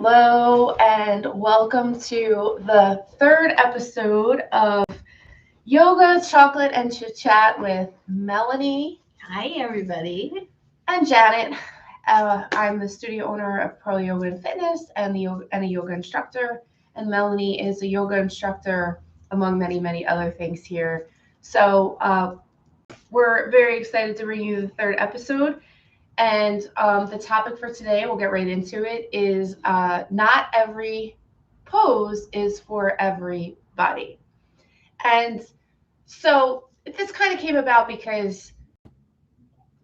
Hello, and welcome to the third episode of Yoga, Chocolate, and Chit Chat with Melanie Hi, everybody. and Janet. I'm the studio owner of Pearl Yoga and Fitness and a yoga instructor, and Melanie is a yoga instructor, among many, many other things here. So, we're very excited to bring you the third episode. And the topic for today, we'll get right into it, is not every pose is for everybody. And so this kind of came about because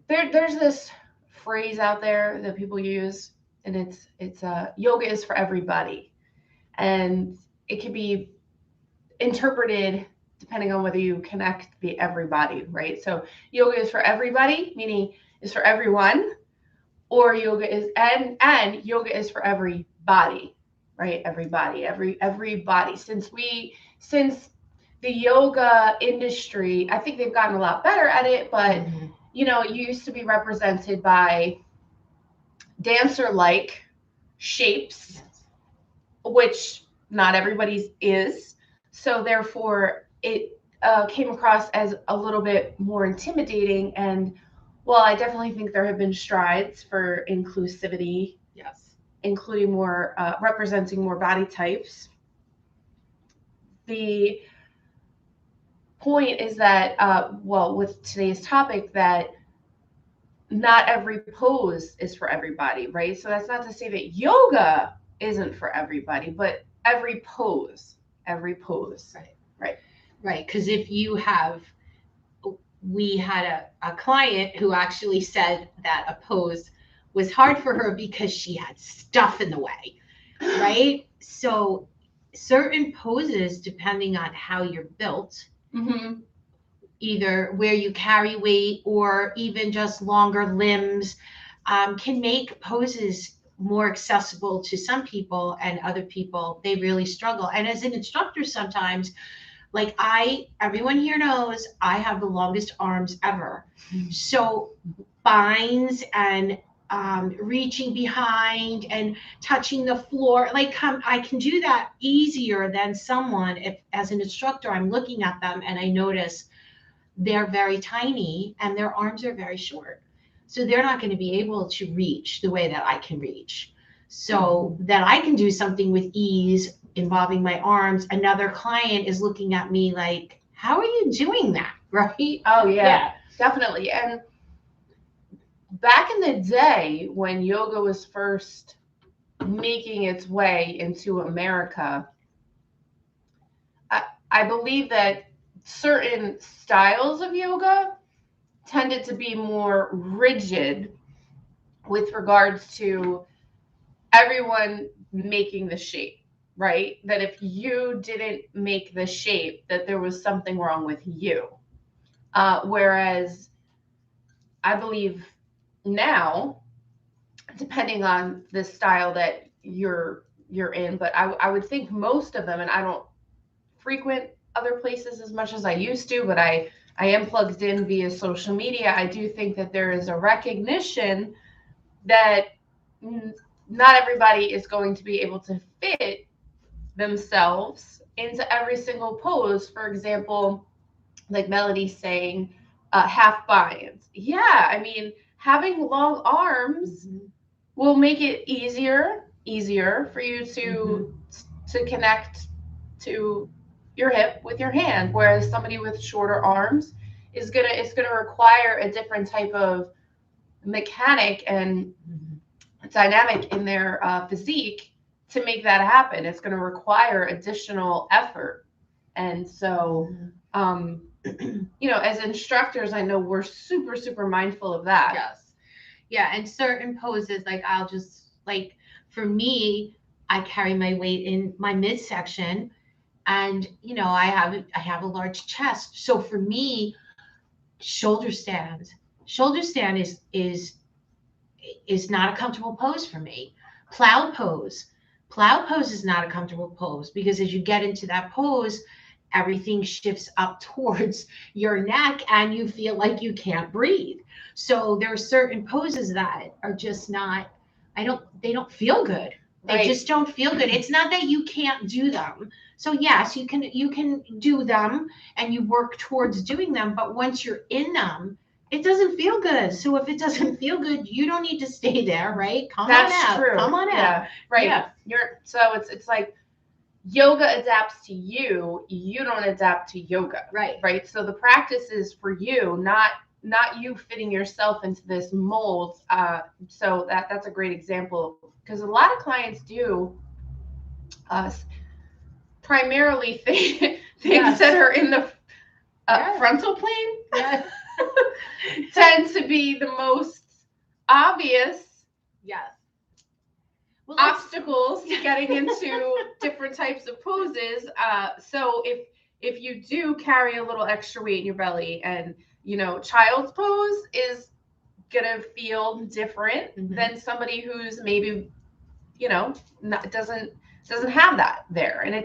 there's this phrase out there that people use, and it's yoga is for everybody, and it can be interpreted depending on whether you connect the everybody, right? So yoga is for everybody, meaning is for everyone, or yoga is and yoga is for every body, right? Everybody, every body. Since the yoga industry, I think they've gotten a lot better at it, but it used to be represented by dancer like shapes, which not everybody's is. So therefore it came across as a little bit more intimidating. And well, I definitely think there have been strides for inclusivity, Yes. including more representing more body types. The point is that, well, with today's topic, that not every pose is for everybody, right? So that's not to say that yoga isn't for everybody, but every pose, Right. right? Right. Because we had a client who actually said that a pose was hard for her because she had stuff in the way, right? So certain poses, depending on how you're built, Mm-hmm. either where you carry weight or even just longer limbs, can make poses more accessible to some people, and other people, they really struggle. And as an instructor, sometimes, like everyone here knows I have the longest arms ever. So binds and reaching behind and touching the floor, I can do that easier than someone if, as an instructor, I'm looking at them and I notice they're very tiny and their arms are very short. So they're not going to be able to reach the way that I can reach. So that I can do something with ease involving my arms, another client is looking at me like, how are you doing that? Right? Oh yeah, definitely. And back in the day when yoga was first making its way into America, I believe that certain styles of yoga tended to be more rigid with regards to everyone making the shape, right? That if you didn't make the shape, that there was something wrong with you. Whereas I believe now, depending on the style that you're in, but I would think most of them, and I don't frequent other places as much as I used to, but I am plugged in via social media. I do think that there is a recognition that not everybody is going to be able to fit themselves into every single pose. For example, like Melody saying, half binds. Yeah, I mean, having long arms will make it easier for you to connect to your hip with your hand, whereas somebody with shorter arms is gonna it's gonna require a different type of mechanic and dynamic in their physique to make that happen. It's going to require additional effort. And so, as instructors, I know we're super, super mindful of that. Yes. Yeah. And certain poses, for me, I carry my weight in my midsection, and I have a large chest. So for me, shoulder stand, shoulder stand is not a comfortable pose for me. Plow pose. Plow pose is not a comfortable pose because as you get into that pose, everything shifts up towards your neck and you feel like you can't breathe. So there are certain poses that are just not, they don't feel good. They Right. just don't feel good. It's not that you can't do them. So yes, you can do them and you work towards doing them, but once you're in them, it doesn't feel good. So if it doesn't feel good, you don't need to stay there, right? Come That's on out. true. Come on out. Yeah. Right. Yeah. So it's like yoga adapts to you. You don't adapt to yoga. Right. Right. So the practice is for you, not you fitting yourself into this mold. So that's a great example, because a lot of clients do primarily things Yes. that are in the Yes. frontal plane Yes. tend to be the most obvious Yes. Well, obstacles to getting into different types of poses. So if you do carry a little extra weight in your belly, and child's pose is gonna feel different than somebody who's maybe doesn't have that there, and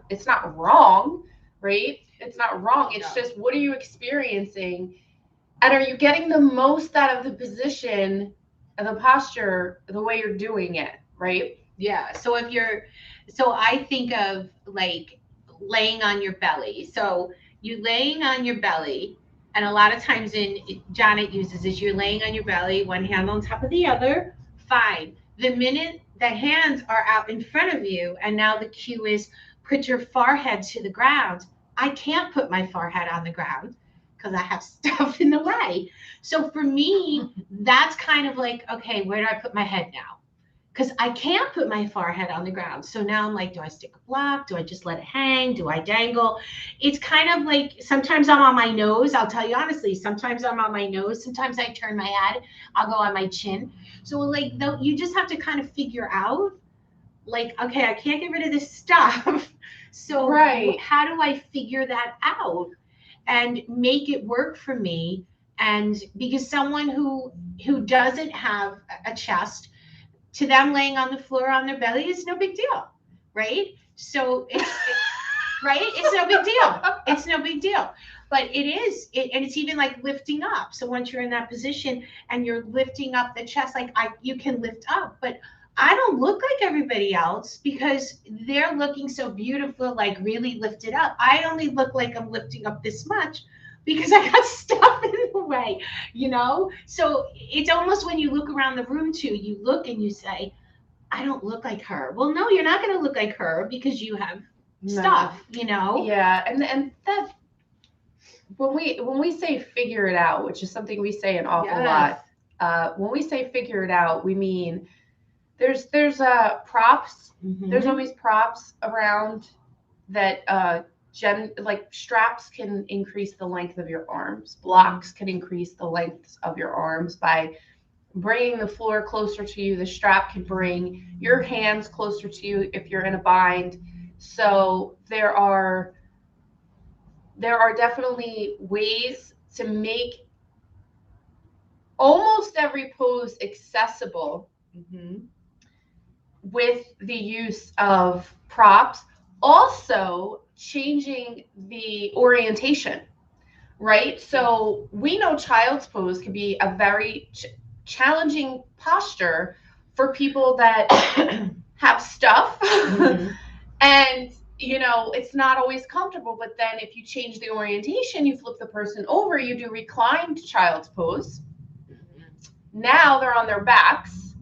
it's not wrong, right? It's not wrong. It's just, what are you experiencing, and are you getting the most out of the position and the posture the way you're doing it, right? Yeah. So I think of like laying on your belly. So you laying on your belly, and a lot of times Janet uses this, you're laying on your belly, one hand on top of the other, fine. The minute the hands are out in front of you, and now the cue is put your forehead to the ground. I can't put my forehead on the ground because I have stuff in the way. So for me, that's kind of like, okay, where do I put my head now? Because I can't put my forehead on the ground. So now I'm like, do I stick a block? Do I just let it hang? Do I dangle? It's kind of like, sometimes I'm on my nose. I'll tell you honestly, sometimes I'm on my nose. Sometimes I turn my head. I'll go on my chin. So like, you just have to kind of figure out, like, okay, I can't get rid of this stuff. So Right. How do I figure that out and make it work for me? And because someone who doesn't have a chest, to them laying on the floor on their belly is no big deal, right? So right, it's no big deal. It's no big deal. But it is, and it's even like lifting up. So once you're in that position and you're lifting up the chest, like you can lift up, but I don't look like everybody else because they're looking so beautiful, like really lifted up. I only look like I'm lifting up this much because I got stuff in the way, So it's almost, when you look around the room too, you look and you say, I don't look like her. Well, no, you're not going to look like her because you have stuff, Yeah, and that, when we say figure it out, which is something we say an awful lot. When we say figure it out, we mean there's props. There's always props around that. Like straps can increase the length of your arms. Blocks can increase the length of your arms by bringing the floor closer to you. The strap can bring your hands closer to you if you're in a bind. So there are definitely ways to make almost every pose accessible with the use of props. Also changing the orientation, right? So we know child's pose can be a very challenging posture for people that have stuff. And it's not always comfortable, but then if you change the orientation, you flip the person over, you do reclined child's pose. Now they're on their backs,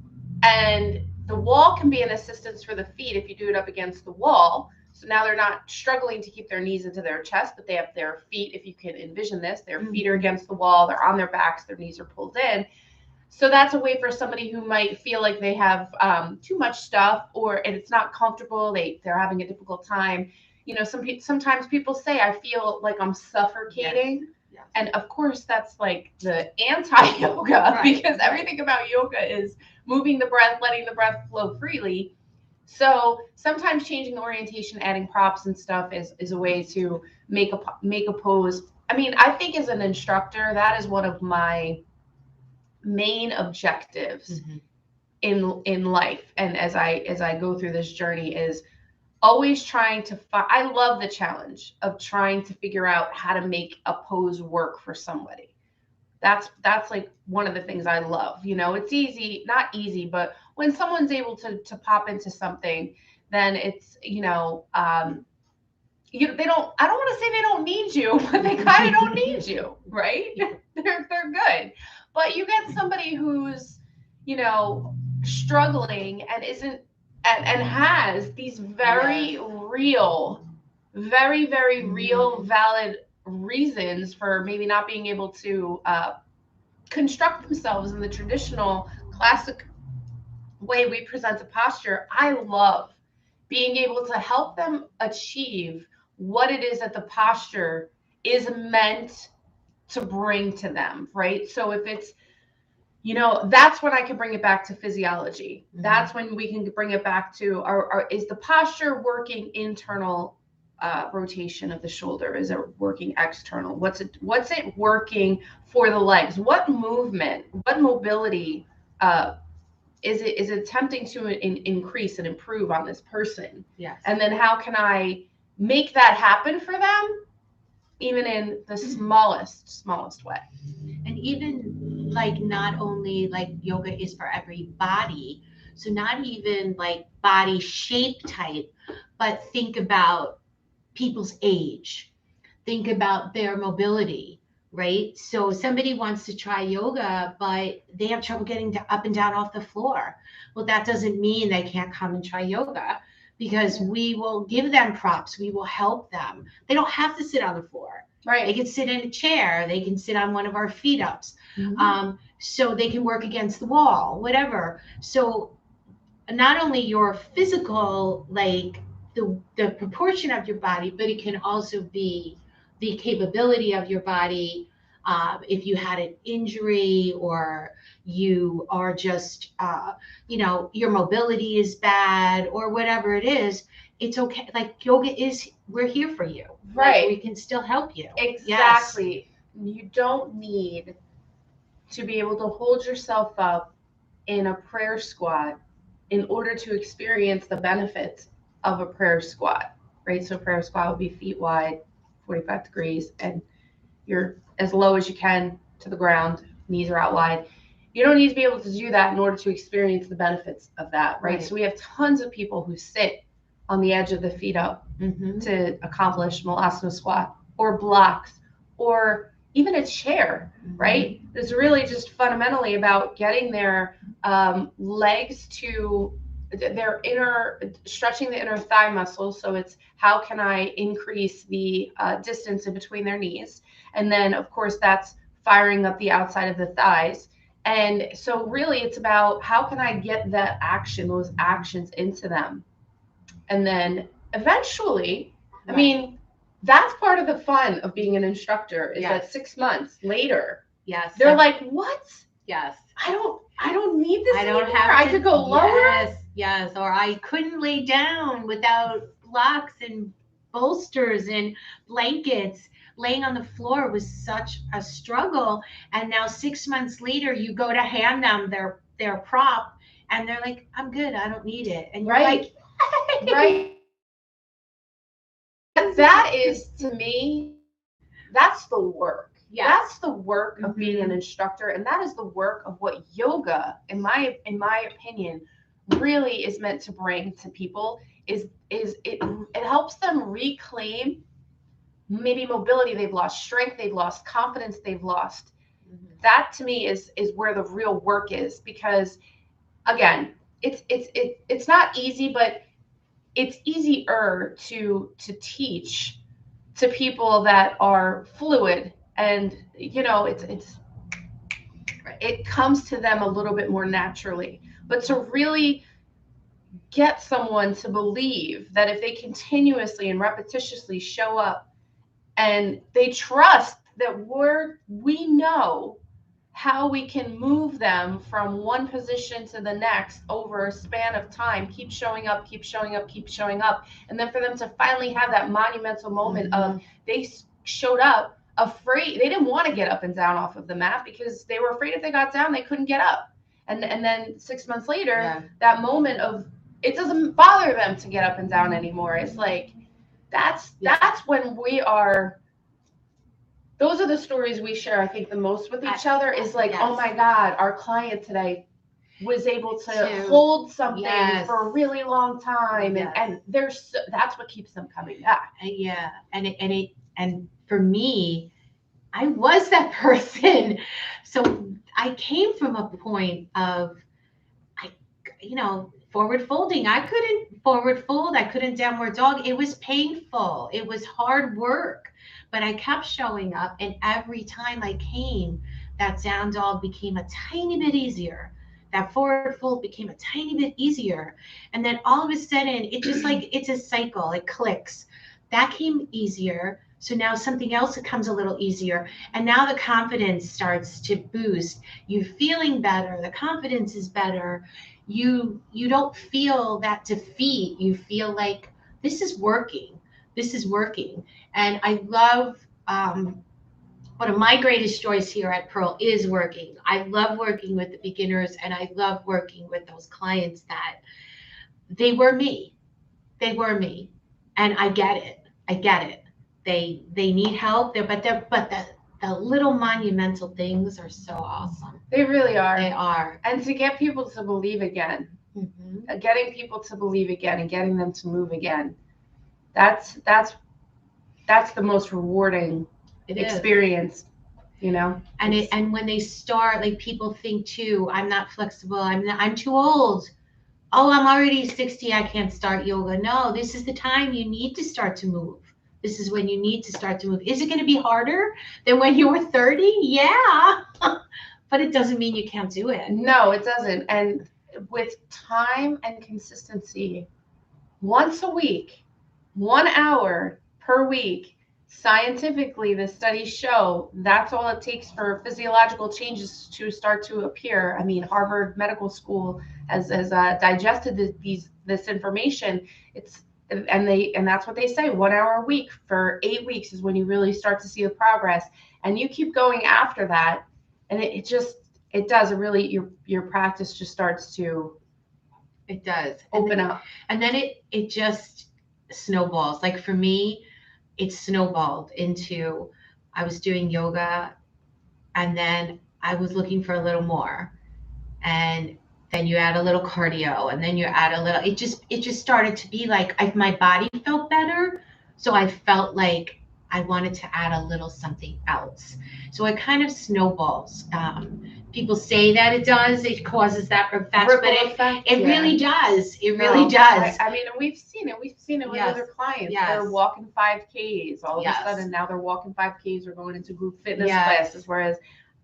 and the wall can be an assistance for the feet if you do it up against the wall. So now they're not struggling to keep their knees into their chest, but they have their feet, if you can envision this, their feet are against the wall, they're on their backs, their knees are pulled in. So that's a way for somebody who might feel like they have too much stuff, and it's not comfortable, they're having a difficult time. Sometimes people say, I feel like I'm suffocating. Yes. And of course, that's like the anti-yoga, right, because everything about yoga is moving the breath, letting the breath flow freely. So sometimes changing the orientation, adding props and stuff is a way to make a pose. I mean, I think as an instructor, that is one of my main objectives in life. And as I go through this journey, is always trying to I love the challenge of trying to figure out how to make a pose work for somebody. That's like one of the things I love. It's easy, not easy, but when someone's able to pop into something, then it's, they don't, I don't want to say they don't need you, but they kind of don't need you, right? They're good. But you get somebody who's, struggling and isn't and has these very real, very, very real, valid reasons for maybe not being able to construct themselves in the traditional classic way we present a posture. I love being able to help them achieve what it is that the posture is meant to bring to them, right? So if it's, that's when I can bring it back to physiology. Mm-hmm. That's when we can bring it back to our is the posture working internal rotation of the shoulder? Is it working external? What's it working for the legs? What movement, what mobility is it attempting to increase and improve on this person? Yes. And then how can I make that happen for them, even in the smallest way? And even like not only like yoga is for every body, so not even like body shape type, but think about people's age, think about their mobility, right? So somebody wants to try yoga, but they have trouble getting up and down off the floor. Well, that doesn't mean they can't come and try yoga, because we will give them props. We will help them. They don't have to sit on the floor. Right. They can sit in a chair. They can sit on one of our feet ups. Mm-hmm. So they can work against the wall, whatever. So not only your physical, like the proportion of your body, but it can also be the capability of your body. If you had an injury, or you are just, your mobility is bad, or whatever it is, it's okay. Like yoga we're here for you. Right. Like, we can still help you. Exactly. Yes. You don't need to be able to hold yourself up in a prayer squat in order to experience the benefits of a prayer squat, right? So prayer squat would be feet wide, 45 degrees, and you're as low as you can to the ground, knees are out wide. You don't need to be able to do that in order to experience the benefits of that, right? So we have tons of people who sit on the edge of the feet up to accomplish Malasana squat, or blocks, or even a chair, right? It's really just fundamentally about getting their legs to their stretching the inner thigh muscles. So it's how can I increase the distance in between their knees? And then, of course, that's firing up the outside of the thighs. And so really it's about how can I get that action, those actions into them? And then eventually, I mean, that's part of the fun of being an instructor, is that 6 months later, they're like, what? Yes. I don't need this anymore. I could go lower. Yes. Or I couldn't lay down without blocks and bolsters and blankets. Laying on the floor was such a struggle. And now 6 months later, you go to hand them their prop, and they're like, I'm good. I don't need it. And you're like, right. That is, to me, that's the work. Yes. That's the work of being an instructor, and that is the work of what yoga, in my opinion, really is meant to bring to people. Is it helps them reclaim maybe mobility they've lost, strength they've lost, confidence they've lost. That to me is where the real work is, because again, it's not easy, but it's easier to teach to people that are fluid, and it comes to them a little bit more naturally. But to really get someone to believe that if they continuously and repetitiously show up and they trust that we know how we can move them from one position to the next over a span of time, keep showing up, and then for them to finally have that monumental moment of they showed up afraid. They didn't want to get up and down off of the mat because they were afraid if they got down they couldn't get up, and then 6 months later, that moment of it doesn't bother them to get up and down anymore. It's like that's when we are those are the stories we share, I think, the most with each other is like, oh Yes. my God, our client today was able to To- hold something Yes. for a really long time. Yes. And that's what keeps them coming back. Yeah. And for me, I was that person. So I came from a point of, forward folding. I couldn't forward fold. I couldn't downward dog. It was painful. It was hard work, but I kept showing up. And every time I came, that down dog became a tiny bit easier. That forward fold became a tiny bit easier. And then all of a sudden, it just like, it's a cycle. It clicks. That came easier. So now something else becomes a little easier. And now the confidence starts to boost. You're feeling better. The confidence is better. You don't feel that defeat. You feel like this is working. This is working. And I love one of my greatest joys here at Pearl is working. I love working with the beginners, and I love working with those clients that they were me. They were me. And I get it. I get it. They need help there, but the little monumental things are so awesome. They really are. They are. And to get people to believe again, Mm-hmm. getting people to believe again and getting them to move again, that's the most rewarding experience, And when they start, like, people think too, I'm not flexible. I'm too old. Oh, I'm already 60. I can't start yoga. No, this is the time you need to start to move. This is when you need to start to move. Is it going to be harder than when you were 30? Yeah. But it doesn't mean you can't do it. No, it doesn't. And with time and consistency, once a week, 1 hour per week, scientifically, the studies show that's all it takes for physiological changes to start to appear. I mean, Harvard Medical School has digested this information. And that's what they say. 1 hour a week for 8 weeks is when you really start to see the progress. And you keep going after that, and it does. It really, your practice just starts to It does open up. And then it just snowballs. Like for me, it snowballed into, I was doing yoga, and then I was looking for a little more, and then you add a little cardio, and then you add a little, it just started to be like, my body felt better, so I felt like I wanted to add a little something else. So it kind of snowballs. People say that it does, it causes that effect, but it really does. It really does. I mean, we've seen it with Yes. other clients. Yes. They're walking 5Ks all of Yes. a sudden. Now they're walking 5Ks or going into group fitness Yes. classes. Whereas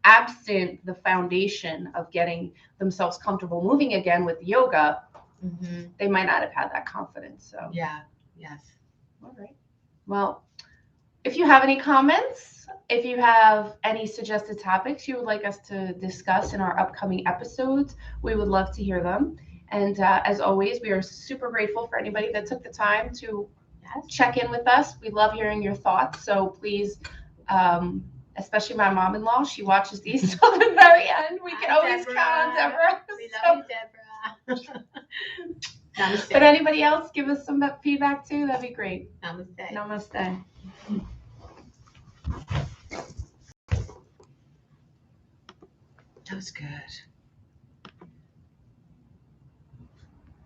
absent the foundation of getting themselves comfortable moving again with yoga, Mm-hmm. they might not have had that confidence. So Yeah. Yes. all right. Well, if you have any comments, if you have any suggested topics you would like us to discuss in our upcoming episodes, we would love to hear them. And as always, we are super grateful for anybody that took the time to check in with us. We love hearing your thoughts. So please, especially my mom-in-law, she watches these till the very end. We can always count on Deborah. We love you, Deborah. Namaste. But anybody else give us some feedback too? That'd be great. Namaste. Namaste. That was good.